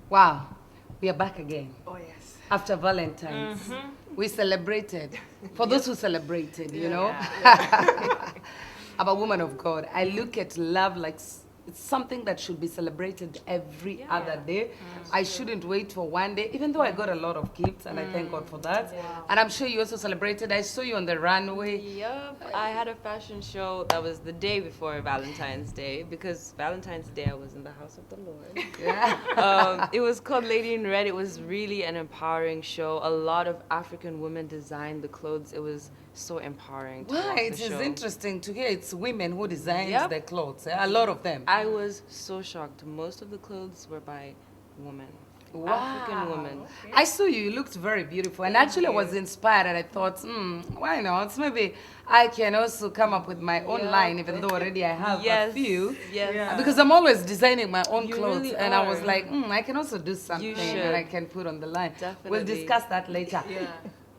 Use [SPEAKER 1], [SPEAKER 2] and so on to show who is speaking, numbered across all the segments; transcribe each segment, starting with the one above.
[SPEAKER 1] Wow, we are back again.
[SPEAKER 2] Oh, yes.
[SPEAKER 1] After Valentine's. We celebrated. For those who celebrated, you know. I'm a woman of God. I look at love like it's something that should be celebrated every other day. I shouldn't wait for one day, even though I got a lot of gifts, and I thank God for that. And I'm sure you also celebrated. I saw you on the runway.
[SPEAKER 3] Yup, I had a fashion show that was the day before Valentine's Day, because Valentine's Day I was in the house of the Lord. It was called Lady in Red. It was really an empowering show. A lot of African women designed the clothes. It was so empowering to watch
[SPEAKER 1] Why?
[SPEAKER 3] the
[SPEAKER 1] It is
[SPEAKER 3] show.
[SPEAKER 1] interesting to hear it's women who design
[SPEAKER 3] Yep.
[SPEAKER 1] their clothes. A lot of them.
[SPEAKER 3] I was so shocked. Most of the clothes were by women. African women.
[SPEAKER 1] I saw you. You looked very beautiful. And actually, I was inspired and I thought, why not? Maybe I can also come up with my own line, even though already I have a few.
[SPEAKER 3] Yes.
[SPEAKER 2] Yeah.
[SPEAKER 1] Because I'm always designing my own
[SPEAKER 3] You
[SPEAKER 1] clothes.
[SPEAKER 3] really
[SPEAKER 1] And I was
[SPEAKER 3] are.
[SPEAKER 1] like, I can also do something
[SPEAKER 3] should.
[SPEAKER 1] that I can put on the line.
[SPEAKER 3] Definitely.
[SPEAKER 1] We'll discuss that later.
[SPEAKER 2] Yeah.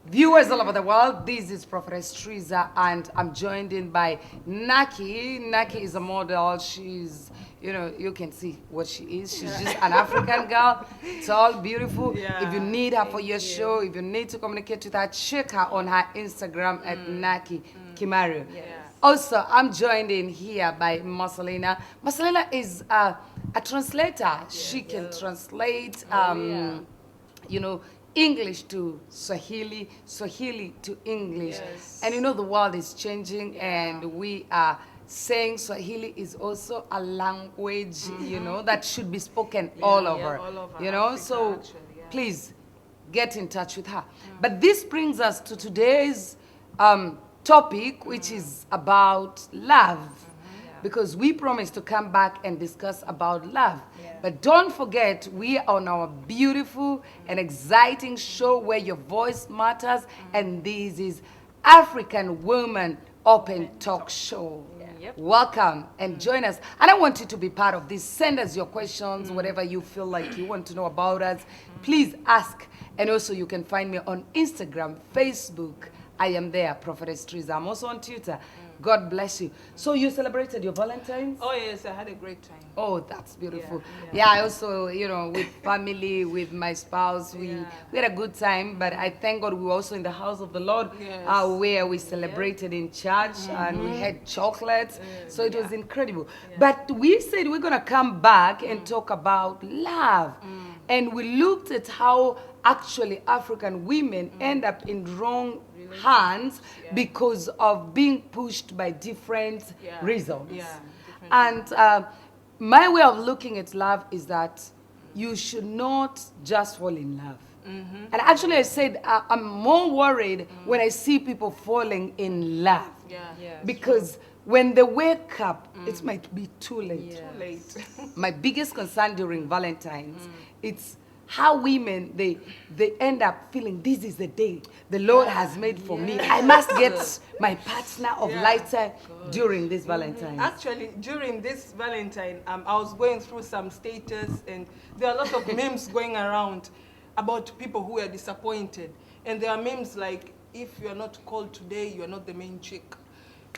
[SPEAKER 1] Viewers all over the world, this is Prophetess Trizah, and I'm joined in by Naki. Naki is a model. She's, you can see what she is. She's just an African girl. It's all beautiful.
[SPEAKER 2] Yeah.
[SPEAKER 1] If you need her for your show, if you need to communicate with her, check her on her Instagram at Naki Kimario.
[SPEAKER 3] Yes.
[SPEAKER 1] Also, I'm joined in here by Marcelina. Marcelina is a translator. She can translate, English to Swahili, Swahili to English.
[SPEAKER 3] Yes.
[SPEAKER 1] And the world is changing, and we are saying Swahili is also a language, that should be spoken all over.
[SPEAKER 2] all over
[SPEAKER 1] So
[SPEAKER 2] Africa, actually, yeah.
[SPEAKER 1] please get in touch with her. But this brings us to today's topic, which is about love. Because we promised to come back and discuss about love. But don't forget, we are on our beautiful and exciting show where your voice matters. And this is African Woman Open Talk Show.
[SPEAKER 3] Yep.
[SPEAKER 1] Welcome and join us. And I want you to be part of this. Send us your questions, whatever you feel like you want to know about us. Please ask. And also you can find me on Instagram, Facebook. I am there, Prophetess Trizah. I'm also on Twitter. God bless you. So you celebrated your Valentine's?
[SPEAKER 2] Oh, yes, I had a great time.
[SPEAKER 1] Oh, that's beautiful.
[SPEAKER 2] Yeah.
[SPEAKER 1] I also, with family, with my spouse, we had a good time. But I thank God we were also in the house of the Lord,
[SPEAKER 2] Yes.
[SPEAKER 1] where we celebrated in church and we had chocolates. So it was incredible. But we said we're going to come back and talk about love. And we looked at how actually African women end up in wrong hands because of being pushed by different reasons.
[SPEAKER 2] Yeah,
[SPEAKER 1] And my way of looking at love is that you should not just fall in love. And actually I said I'm more worried when I see people falling in love.
[SPEAKER 2] Yeah.
[SPEAKER 1] Because when they wake up, it might be too late.
[SPEAKER 2] Too late.
[SPEAKER 1] My biggest concern during Valentine's, it's how women, they end up feeling this is the day the Lord has made for me. I must get my partner of lifetime during this Valentine's.
[SPEAKER 2] Actually, during this Valentine, I was going through some status, and there are a lot of memes going around about people who are disappointed. And there are memes like, if you are not called today, you are not the main chick.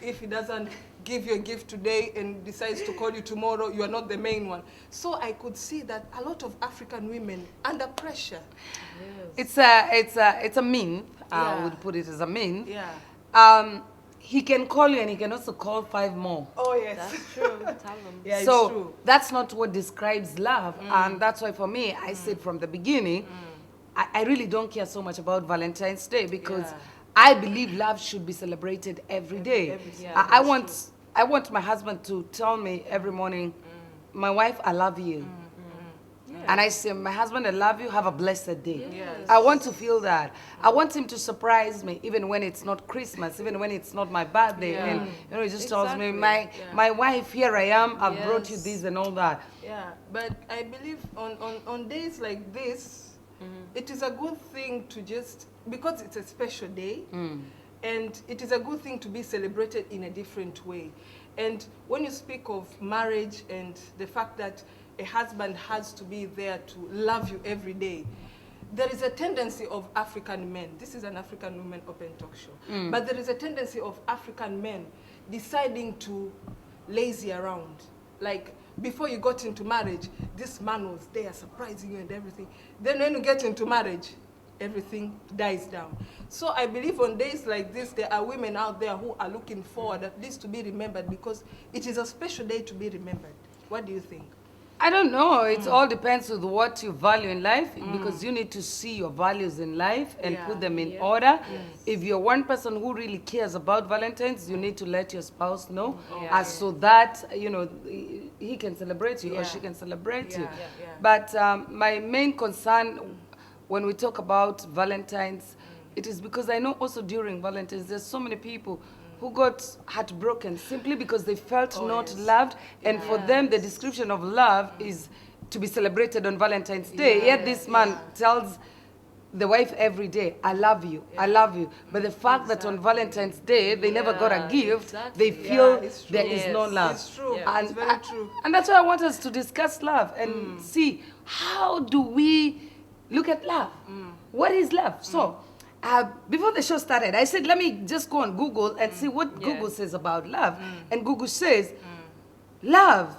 [SPEAKER 2] If he doesn't give you a gift today and decides to call you tomorrow, you are not the main one. So I could see that a lot of African women under pressure.
[SPEAKER 1] It's a myth. I
[SPEAKER 2] Yeah.
[SPEAKER 1] would put it as a myth.
[SPEAKER 2] Yeah.
[SPEAKER 1] He can call you and he can also call 5 more.
[SPEAKER 2] Oh, yes.
[SPEAKER 3] That's true. Tell them.
[SPEAKER 2] Yeah,
[SPEAKER 1] So
[SPEAKER 2] it's true.
[SPEAKER 1] that's not what describes love. And that's why for me, I said from the beginning, I really don't care so much about Valentine's Day because I believe love should be celebrated every day. I want my husband to tell me every morning, my wife, I love you. And I say, my husband, I love you, have a blessed day.
[SPEAKER 2] Yes.
[SPEAKER 1] I want to feel that. I want him to surprise me, even when it's not Christmas, even when it's not my birthday. And he just tells me, my wife, here I am, I've brought you this and all that.
[SPEAKER 2] Yeah, but I believe on days like this, it is a good thing to just, because it's a special day, and it is a good thing to be celebrated in a different way. And when you speak of marriage and the fact that a husband has to be there to love you every day, there is a tendency of African men, this is an African Women Open Talk Show, but there is a tendency of African men deciding to lazy around. Like, before you got into marriage, this man was there surprising you and everything. Then when you get into marriage, everything dies down. So I believe on days like this, there are women out there who are looking forward at least to be remembered, because it is a special day to be remembered. What do you think?
[SPEAKER 1] I don't know. It all depends with what you value in life, because you need to see your values in life and put them in order. If you're one person who really cares about Valentine's, you need to let your spouse know, so that he can celebrate you or she can celebrate you. But my main concern when we talk about Valentine's, it is because I know also during Valentine's there's so many people who got heartbroken simply because they felt not loved, and for them the description of love is to be celebrated on Valentine's Day. Yet this man tells the wife every day, I love you, I love you. But the fact that on Valentine's Day they never got a gift, they feel there is no love.
[SPEAKER 2] It's true.
[SPEAKER 1] And,
[SPEAKER 2] It's very true.
[SPEAKER 1] And that's why I want us to discuss love and see, how do we look at love? What is love? So before the show started, I said, let me just go on Google and see what Google says about love. And Google says, love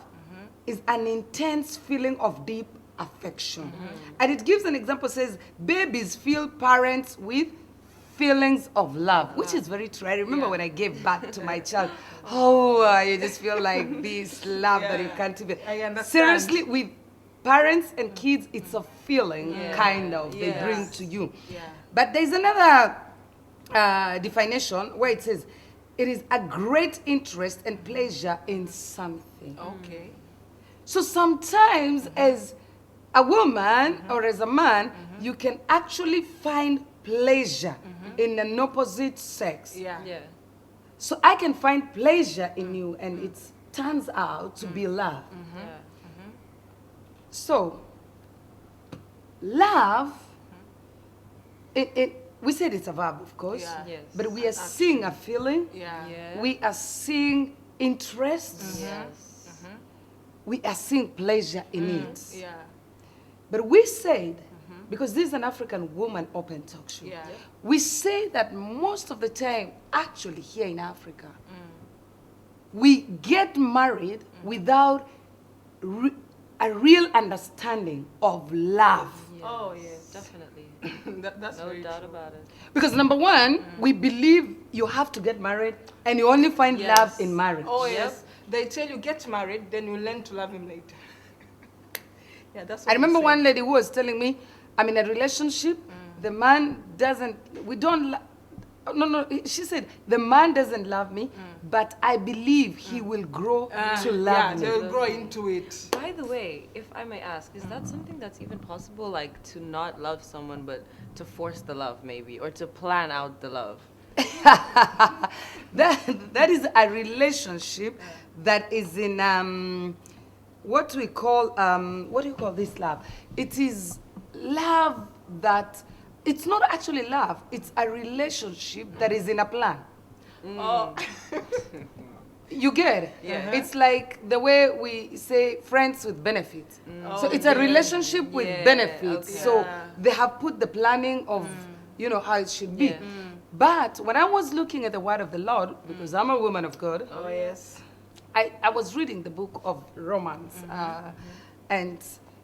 [SPEAKER 1] is an intense feeling of deep affection. And it gives an example, says, babies feel parents with feelings of love, which is very true. I remember when I gave birth to my child, you just feel like this love that you can't even.
[SPEAKER 2] I understand.
[SPEAKER 1] Seriously, with parents and kids, it's a feeling kind of they bring to you. But there's another definition where it says, it is a great interest and pleasure in something.
[SPEAKER 2] Okay.
[SPEAKER 1] So sometimes as a woman or as a man, you can actually find pleasure in an opposite sex. So I can find pleasure in you, and it turns out to be love. So love, we said it's a verb, of course, but we are seeing a feeling, we are seeing interests, we are seeing pleasure in it. But we said, because this is an African woman open talk show, we say that most of the time, actually here in Africa, we get married without a real understanding of love.
[SPEAKER 2] Oh, yes.
[SPEAKER 3] Definitely.
[SPEAKER 2] That's
[SPEAKER 3] No
[SPEAKER 2] very
[SPEAKER 3] doubt
[SPEAKER 2] true.
[SPEAKER 3] about it.
[SPEAKER 1] Because number one, we believe you have to get married, and you only find love in marriage.
[SPEAKER 2] Oh, yes. They tell you get married, then you learn to love him later. That's what
[SPEAKER 1] I remember
[SPEAKER 2] they say.
[SPEAKER 1] one lady who was telling me, I'm in a relationship, the man doesn't, she said, the man doesn't love me, but I believe he will grow to love me.
[SPEAKER 2] They'll grow into it.
[SPEAKER 3] By the way, if I may ask, is that something that's even possible, like to not love someone, but to force the love maybe, or to plan out the love?
[SPEAKER 1] that is a relationship that is in what we call what do you call this love? It is love that it's not actually love. It's a relationship that is in a plan.
[SPEAKER 2] Oh.
[SPEAKER 1] You get it? It's like the way we say friends with benefits. So it's a relationship with benefits.
[SPEAKER 3] Okay.
[SPEAKER 1] So they have put the planning of how it should be. But when I was looking at the word of the Lord, because I'm a woman of God,
[SPEAKER 2] Oh, yes.
[SPEAKER 1] I was reading the book of Romans, and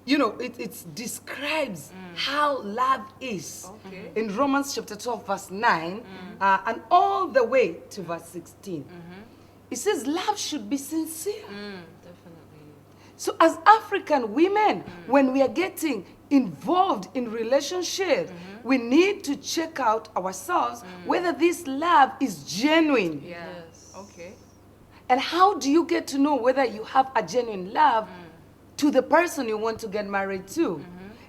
[SPEAKER 1] it describes how love is in Romans chapter 12 verse 9 and all the way to verse 16. It says love should be sincere.
[SPEAKER 3] Definitely.
[SPEAKER 1] So as African women, when we are getting involved in relationship, we need to check out ourselves whether this love is genuine.
[SPEAKER 3] Yes.
[SPEAKER 2] Okay.
[SPEAKER 1] And how do you get to know whether you have a genuine love to the person you want to get married to?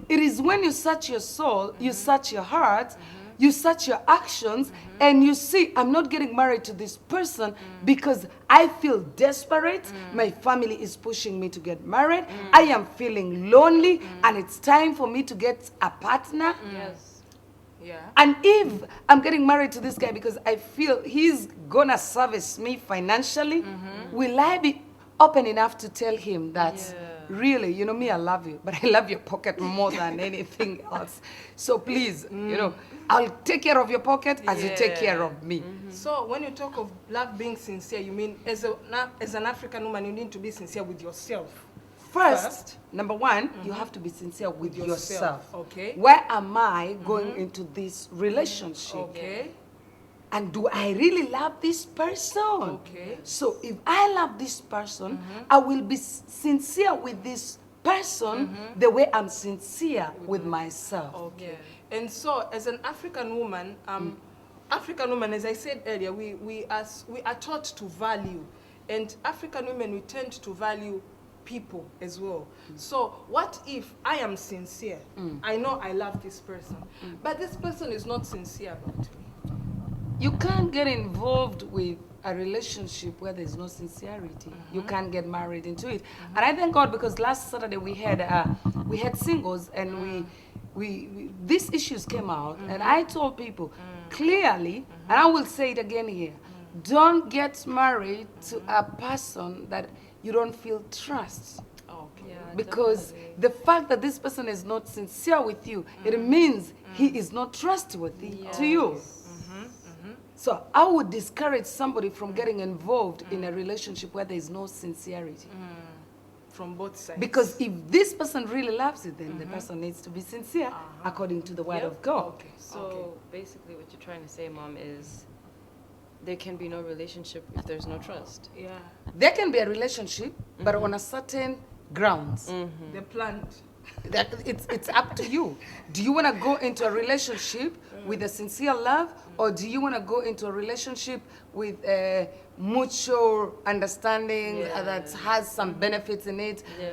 [SPEAKER 1] It is when you search your soul, you search your heart, you search your actions, and you see, I'm not getting married to this person because I feel desperate. My family is pushing me to get married. I am feeling lonely, and it's time for me to get a partner.
[SPEAKER 3] Yes.
[SPEAKER 2] Yeah.
[SPEAKER 1] And if I'm getting married to this guy because I feel he's gonna service me financially, will I be open enough to tell him that really, me, I love you, but I love your pocket more than anything else. So please, I'll take care of your pocket as you take care of me.
[SPEAKER 2] So when you talk of love being sincere, you mean as an African woman, you need to be sincere with yourself.
[SPEAKER 1] First, number one, you have to be sincere with yourself.
[SPEAKER 2] Okay.
[SPEAKER 1] Where am I going into this relationship?
[SPEAKER 2] Okay.
[SPEAKER 1] And do I really love this person?
[SPEAKER 2] Okay.
[SPEAKER 1] So if I love this person, I will be sincere with this person the way I'm sincere with myself.
[SPEAKER 2] Okay. And so, as an African woman, as I said earlier, we are taught to value, and African women, we tend to value people as well. So what if I am sincere? I know I love this person, but this person is not sincere about me.
[SPEAKER 1] You can't get involved with a relationship where there's no sincerity. You can't get married into it. And I thank God, because last Saturday we had singles, and we these issues came out, and I told people clearly, and I will say it again here, don't get married to a person that you don't feel trust.
[SPEAKER 2] Okay.
[SPEAKER 3] Yeah,
[SPEAKER 1] Because
[SPEAKER 3] definitely.
[SPEAKER 1] the fact that this person is not sincere with you, it means he is not trustworthy to you. So I would discourage somebody from getting involved in a relationship where there is no sincerity.
[SPEAKER 2] From both sides.
[SPEAKER 1] Because if this person really loves you, then the person needs to be sincere according to the word of God.
[SPEAKER 2] Okay.
[SPEAKER 3] So basically what you're trying to say, Mom, is there can be no relationship if there's no trust.
[SPEAKER 2] Yeah.
[SPEAKER 1] There can be a relationship, but on a certain grounds.
[SPEAKER 2] The plant.
[SPEAKER 1] That it's up to you. Do you want to go into a relationship with a sincere love, or do you want to go into a relationship with a mutual understanding that has some benefits in it?
[SPEAKER 3] Yeah.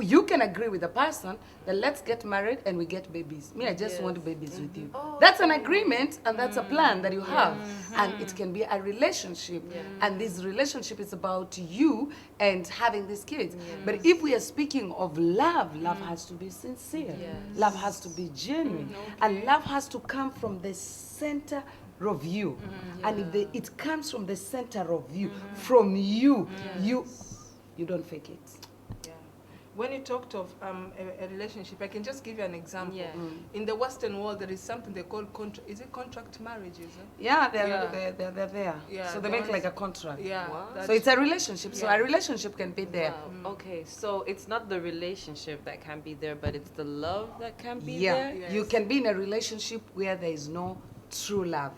[SPEAKER 1] You can agree with the person that let's get married and we get babies. Me, I just want babies with you. That's an agreement, and that's a plan that you have. And it can be a relationship. And this relationship is about you and having these kids. But if we are speaking of love, love has to be sincere. Love has to be genuine. And love has to come from the center of you. And if it comes from the center of you, from you, you don't fake it.
[SPEAKER 2] When you talked of a relationship, I can just give you an example.
[SPEAKER 3] Yeah.
[SPEAKER 2] In the Western world, there is something they call contract marriage, is it?
[SPEAKER 1] Yeah, they're there.
[SPEAKER 2] Yeah,
[SPEAKER 1] So they make like a contract.
[SPEAKER 2] Yeah.
[SPEAKER 3] Wow.
[SPEAKER 1] So it's a relationship. So a relationship can be there.
[SPEAKER 3] Wow. Okay, so it's not the relationship that can be there, but it's the love that can be
[SPEAKER 1] Yeah.
[SPEAKER 3] there?
[SPEAKER 2] Yes.
[SPEAKER 1] You can be in a relationship where there is no true love.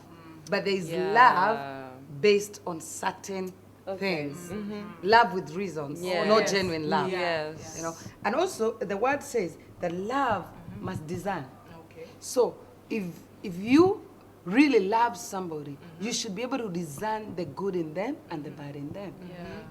[SPEAKER 1] But there is
[SPEAKER 3] Yeah.
[SPEAKER 1] love based on certain things. Love with reasons,
[SPEAKER 3] Yes.
[SPEAKER 1] not genuine love.
[SPEAKER 3] Yes.
[SPEAKER 1] You know. And also the word says that love must discern.
[SPEAKER 2] Okay.
[SPEAKER 1] So if you really love somebody, you should be able to discern the good in them and the bad in them.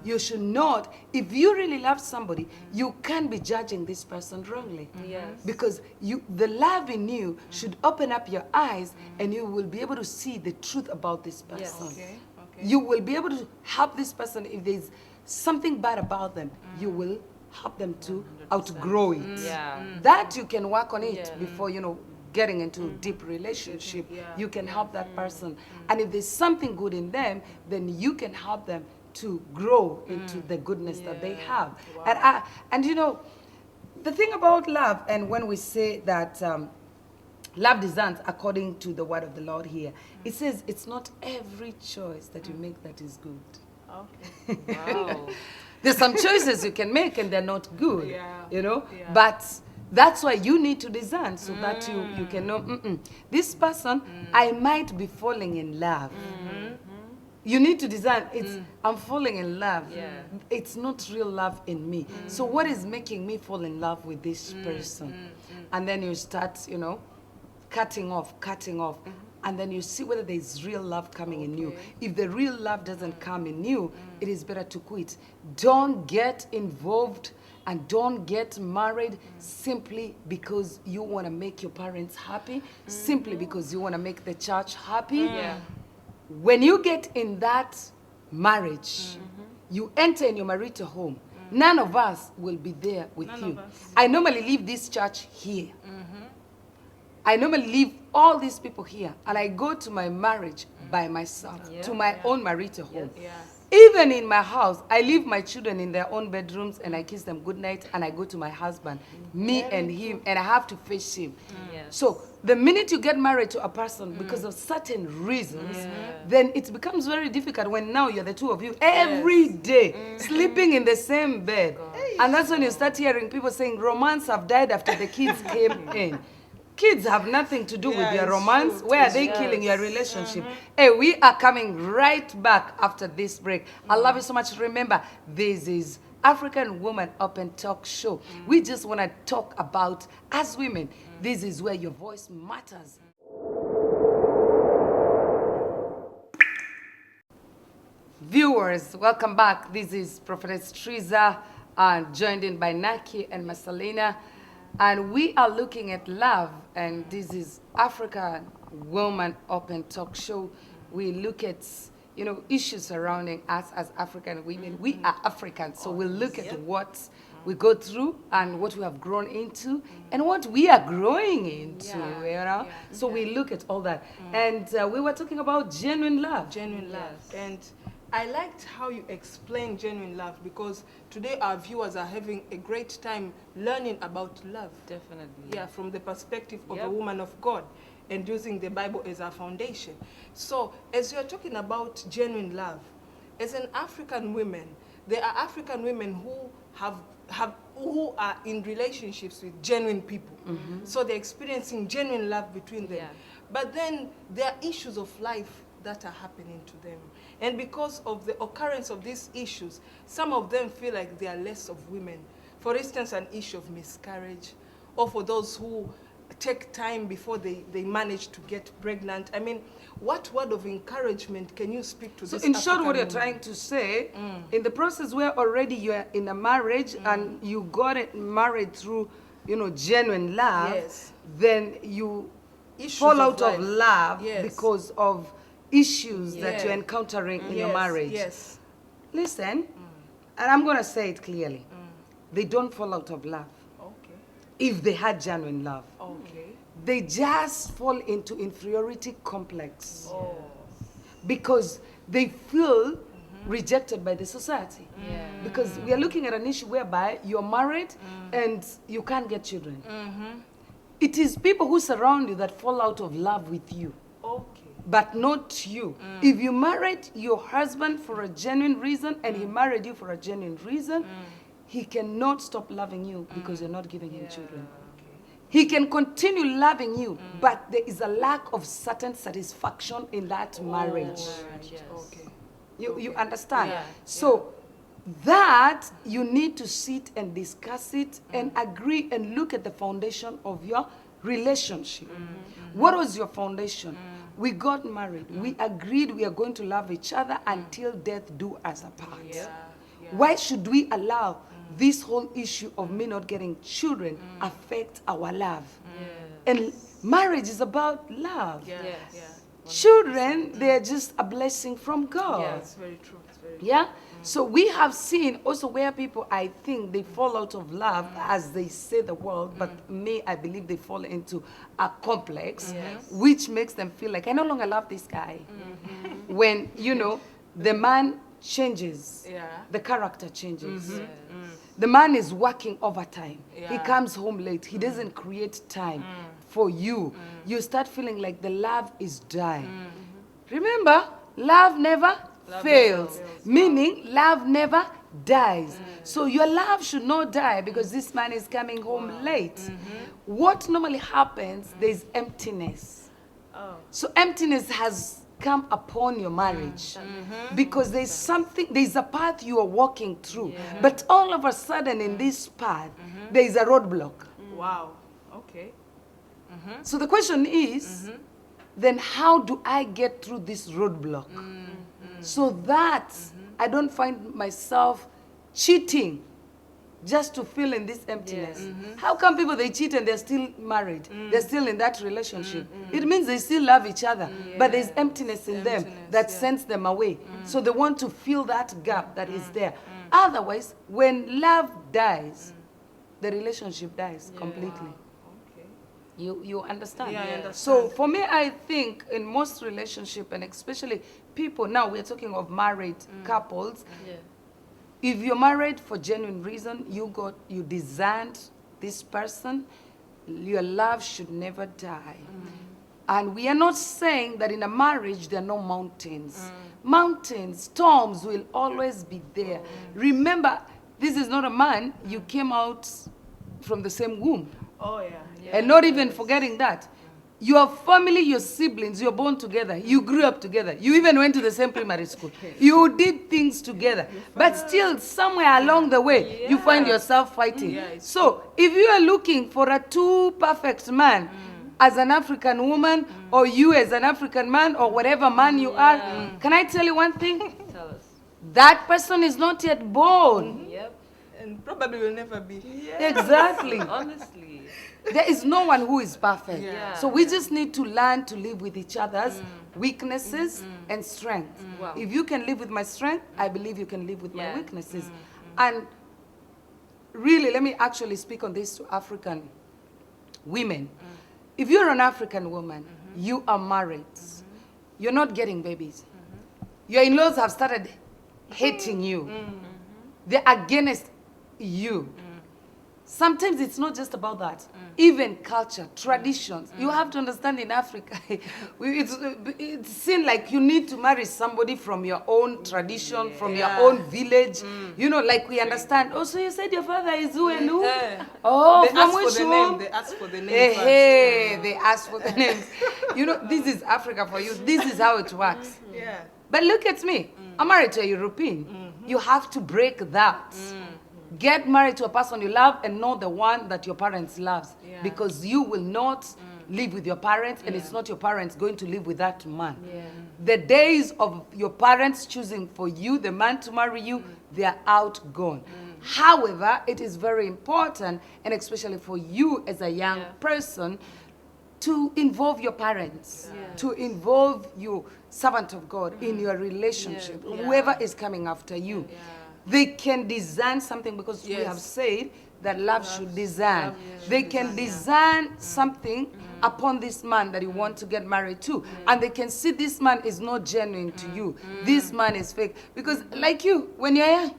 [SPEAKER 1] You should not, if you really love somebody, you can't be judging this person wrongly.
[SPEAKER 3] Yes.
[SPEAKER 1] Because the love in you should open up your eyes, and you will be able to see the truth about this person.
[SPEAKER 2] Okay.
[SPEAKER 1] You will be able to help this person. If there's something bad about them, you will help them to outgrow it.
[SPEAKER 3] Yeah.
[SPEAKER 1] That you can work on it
[SPEAKER 3] Yeah.
[SPEAKER 1] before, getting into deep relationship.
[SPEAKER 2] Yeah.
[SPEAKER 1] You can help that person. And if there's something good in them, then you can help them to grow into the goodness that they have. And the thing about love, and when we say that love discerns according to the word of the Lord here, it says it's not every choice that you make that is good.
[SPEAKER 2] Okay.
[SPEAKER 3] Wow.
[SPEAKER 1] There's some choices you can make and they're not good,
[SPEAKER 2] Yeah.
[SPEAKER 1] Yeah.
[SPEAKER 2] But
[SPEAKER 1] That's why you need to discern, so that you can know, this person, I might be falling in love. You need to discern, I'm falling in love.
[SPEAKER 3] Yeah.
[SPEAKER 1] It's not real love in me. So what is making me fall in love with this person? And then you start, cutting off. And then you see whether there's real love coming in you. If the real love doesn't come in you, it is better to quit. Don't get involved and don't get married simply because you want to make your parents happy, simply because you want to make the church happy.
[SPEAKER 3] Yeah.
[SPEAKER 1] When you get in that marriage, you enter in your marital home. None of us will be there with
[SPEAKER 2] None
[SPEAKER 1] you.
[SPEAKER 2] of us.
[SPEAKER 1] I normally leave this church here. I normally leave all these people here, and I go to my marriage by myself, to my own marital home.
[SPEAKER 2] Yeah.
[SPEAKER 1] Even in my house, I leave my children in their own bedrooms, and I kiss them goodnight, and I go to my husband, me and him, and I have to face him.
[SPEAKER 3] Yes.
[SPEAKER 1] So the minute you get married to a person because of certain reasons, then it becomes very difficult when now you're the two of you every day sleeping in the same bed. And that's when you start hearing people saying romance have died after the kids came in. Kids have nothing to do with your romance.
[SPEAKER 2] True.
[SPEAKER 1] Where are they killing your relationship? Hey, we are coming right back after this break. I love you so much. Remember, this is African Woman Open Talk Show. We just want to talk about, as women, this is where your voice matters. Viewers, welcome back. This is Prophetess Trizah, joined in by Naki and Marcelina. And we are looking at love, and this is African Woman Open Talk Show. We look at, issues surrounding us as African women. We are Africans, so we'll look at what we go through and what we have grown into and what we are growing into, So we look at all that. And we were talking about genuine love.
[SPEAKER 2] Genuine love. And I liked how you explained genuine love, because today our viewers are having a great time learning about love.
[SPEAKER 3] Definitely.
[SPEAKER 2] Yeah, from the perspective of a woman of God and using the Bible as our foundation. So as you're talking about genuine love, as an African woman, there are African women who are in relationships with genuine people. So they're experiencing genuine love between them. But then there are issues of life that are happening to them. And because of the occurrence of these issues, some of them feel like they are less of women. For instance, an issue of miscarriage, or for those who take time before they manage to get pregnant. I mean, what word of encouragement can you speak to this
[SPEAKER 1] So in short,
[SPEAKER 2] African
[SPEAKER 1] what you're
[SPEAKER 2] woman?
[SPEAKER 1] trying to say, in the process where already you're in a marriage and you got it married through, genuine love, then you
[SPEAKER 2] Issues
[SPEAKER 1] fall out
[SPEAKER 2] life.
[SPEAKER 1] of love because of issues that
[SPEAKER 2] Yeah.
[SPEAKER 1] you're encountering in your marriage.
[SPEAKER 2] Yes.
[SPEAKER 1] Listen, and I'm going to say it clearly. They don't fall out of love
[SPEAKER 2] Okay.
[SPEAKER 1] if they had genuine love.
[SPEAKER 2] Okay.
[SPEAKER 1] They just fall into inferiority complex
[SPEAKER 2] Oh.
[SPEAKER 1] because they feel rejected by the society. Because we are looking at an issue whereby you're married and you can't get children. It is people who surround you that fall out of love with you,
[SPEAKER 2] Okay.
[SPEAKER 1] but not you. If you married your husband for a genuine reason and he married you for a genuine reason, he cannot stop loving you because you're not giving him children. He can continue loving you, but there is a lack of certain satisfaction in that marriage.
[SPEAKER 2] Okay.
[SPEAKER 1] You understand? So that you need to sit and discuss it and agree and look at the foundation of your relationship. What was your foundation? We got married. We agreed we are going to love each other until death do us apart. Why should we allow this whole issue of me not getting children affect our love? And marriage is about love. Children, they're just a blessing from God.
[SPEAKER 2] Yeah, it's very true. It's very true.
[SPEAKER 1] Yeah? So we have seen also where people, I think, they fall out of love as they say the word, but I believe they fall into a complex, which makes them feel like, I no longer love this guy. When, the man changes, the character changes. The man is working overtime. He comes home late. He doesn't create time for you. You start feeling like the love is dying. Remember, love never fails, meaning love never dies. So your love should not die because this man is coming home late. What normally happens, there's emptiness. So emptiness has come upon your marriage because there's a path you are walking through, but all of a sudden in this path there is a roadblock.
[SPEAKER 2] Wow. Okay.
[SPEAKER 1] So the question is, then how do I get through this roadblock so that I don't find myself cheating just to fill in this emptiness? How come people, they cheat and they're still married? They're still in that relationship. It means they still love each other, but there's emptiness in them that sends them away. So they want to fill that gap that is there. Otherwise, when love dies, the relationship dies completely. You understand?
[SPEAKER 2] Yeah, I understand.
[SPEAKER 1] So for me, I think in most relationship, and especially people, now we're talking of married couples, if you're married for genuine reason, you designed this person, your love should never die. And we are not saying that in a marriage there are no mountains. Mountains, storms will always be there. Remember, this is not a man, you came out from the same womb.
[SPEAKER 2] Oh, yeah.
[SPEAKER 1] And not even forgetting that. Your family, your siblings, you're born together. You grew up together. You even went to the same primary school. You did things together. But still, somewhere along the way, you find yourself fighting. So, if you are looking for a too perfect man, as an African woman, or you as an African man, or whatever man you are, can I tell you one thing?
[SPEAKER 3] Tell us.
[SPEAKER 1] That person is not yet born.
[SPEAKER 3] Yep.
[SPEAKER 2] And probably will never be.
[SPEAKER 1] Exactly.
[SPEAKER 3] Honestly.
[SPEAKER 1] There is no one who is perfect.
[SPEAKER 3] Yeah.
[SPEAKER 1] So we just need to learn to live with each other's weaknesses and strengths.
[SPEAKER 3] Wow.
[SPEAKER 1] If you can live with my strength, I believe you can live with my
[SPEAKER 3] Yeah.
[SPEAKER 1] weaknesses. And really, let me actually speak on this to African women. If you're an African woman, you are married, you're not getting babies. Your in-laws have started hating you. They're against you. Sometimes it's not just about that. Even culture, traditions. You have to understand in Africa, it's seen like you need to marry somebody from your own tradition, from your own village. You know, like we understand. Oh, so you said your father is who and who? Oh,
[SPEAKER 2] They
[SPEAKER 1] from
[SPEAKER 2] ask
[SPEAKER 1] which
[SPEAKER 2] for the
[SPEAKER 1] home?
[SPEAKER 2] name. They ask for the name
[SPEAKER 1] Hey,
[SPEAKER 2] first.
[SPEAKER 1] hey, they ask for the names. You know, this is Africa for you. This is how it works.
[SPEAKER 2] Yeah.
[SPEAKER 1] But look at me. I'm married to a European. You have to break that. Get married to a person you love and not the one that your parents loves.
[SPEAKER 2] Yeah.
[SPEAKER 1] Because you will not live with your parents, and it's not your parents going to live with that man. The days of your parents choosing for you, the man to marry you, they are outgone. However, it is very important, and especially for you as a young person, to involve your parents, to involve your servant of God in your relationship, whoever is coming after you. They can design something, because we have said that love should design. They can design something upon this man that you want to get married to. And they can see this man is not genuine to you. This man is fake. Because like you, when you're young,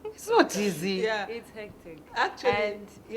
[SPEAKER 1] it's not easy.
[SPEAKER 2] Yeah.
[SPEAKER 3] It's hectic.
[SPEAKER 2] Actually,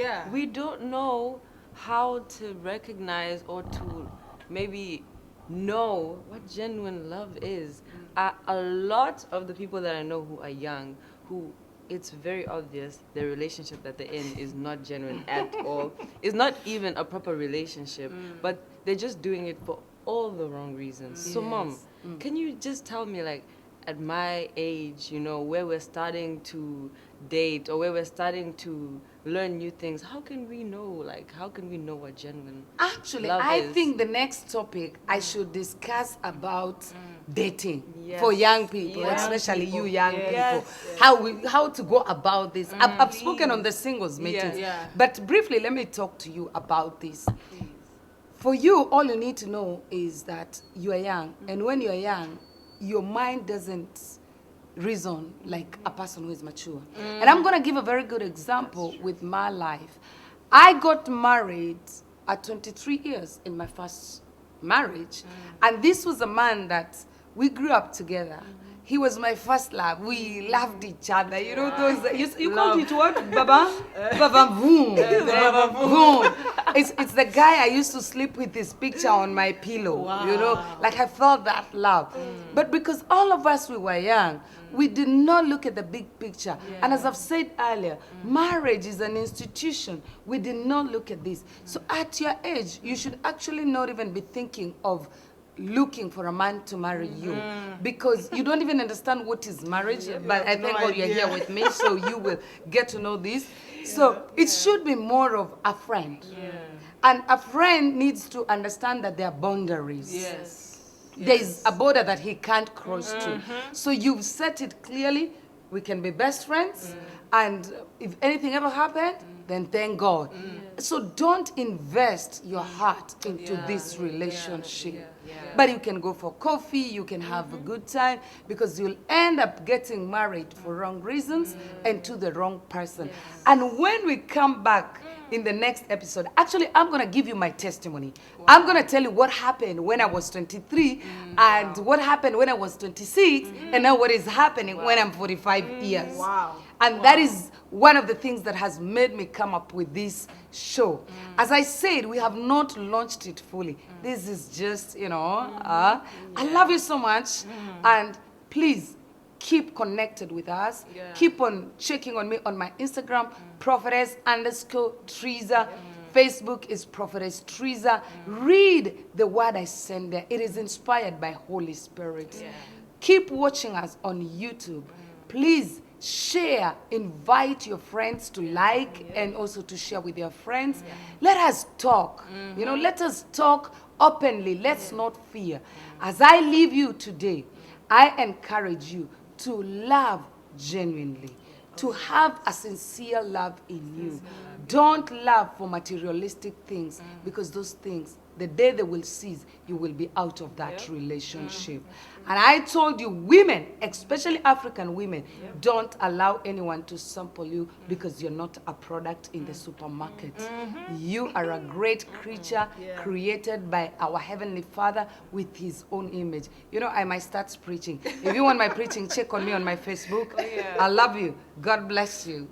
[SPEAKER 3] And we don't know how to recognize or to maybe know what genuine love is. A lot of the people that I know who are young, who it's very obvious the relationship that they're in is not genuine at all. It's not even a proper relationship, but they're just doing it for all the wrong reasons. So Mom, can you just tell me, like, at my age, you know, where we're starting to date or where we're starting to learn new things, how can we know what genuine
[SPEAKER 1] Actually,
[SPEAKER 3] love
[SPEAKER 1] I
[SPEAKER 3] is?
[SPEAKER 1] think the next topic I should discuss about dating for young people, especially you young people. How to go about this. I've spoken on the singles meetings, but briefly, let me talk to you about this. For you, all you need to know is that you are young, and when you are young, your mind doesn't reason like a person who is mature. And I'm going to give a very good example with my life. I got married at 23 years in my first marriage. And this was a man that we grew up together. He was my first love. We loved each other. You know those, you called it what? Baba? Baba boom. Boom. It's the guy I used to sleep with, his picture on my pillow. You know, like I felt that love. But because all of us, we were young, we did not look at the big picture. And as I've said earlier, marriage is an institution. We did not look at this. So at your age, you should actually not even be thinking of looking for a man to marry you, because you don't even understand what is marriage. But I thank God you're here with me, so you will get to know this. So it should be more of a friend. And a friend needs to understand that there are boundaries. There is a border that he can't cross to. So you've set it clearly. We can be best friends. And if anything ever happened, then thank God. So don't invest your heart into this relationship. But you can go for coffee, you can have a good time, because you'll end up getting married for wrong reasons and to the wrong person. And when we come back in the next episode, actually, I'm going to give you my testimony. I'm going to tell you what happened when I was 23 and what happened when I was 26 and now what is happening when I'm 45 years. And that is one of the things that has made me come up with this show. As I said, we have not launched it fully. This is just, you know, I love you so much. And please, keep connected with us.
[SPEAKER 2] Yeah.
[SPEAKER 1] Keep on checking on me on my Instagram, Prophetess_Trizah. Facebook is Prophetess Trizah. Read the word I send there. It is inspired by Holy Spirit.
[SPEAKER 2] Yeah.
[SPEAKER 1] Keep watching us on YouTube. Please share, invite your friends to like and also to share with your friends. Let us talk. You know, let us talk openly. Let's not fear. As I leave you today, I encourage you to love genuinely, to have a sincere love in you. Don't love for materialistic things, because those things, the day they will cease, you will be out of that relationship. And I told you, women, especially African women, don't allow anyone to sample you, because you're not a product in the supermarket. You are a great creature created by our Heavenly Father with His own image. You know, I might start preaching. If you want my preaching, check on me on my Facebook. I love you. God bless you.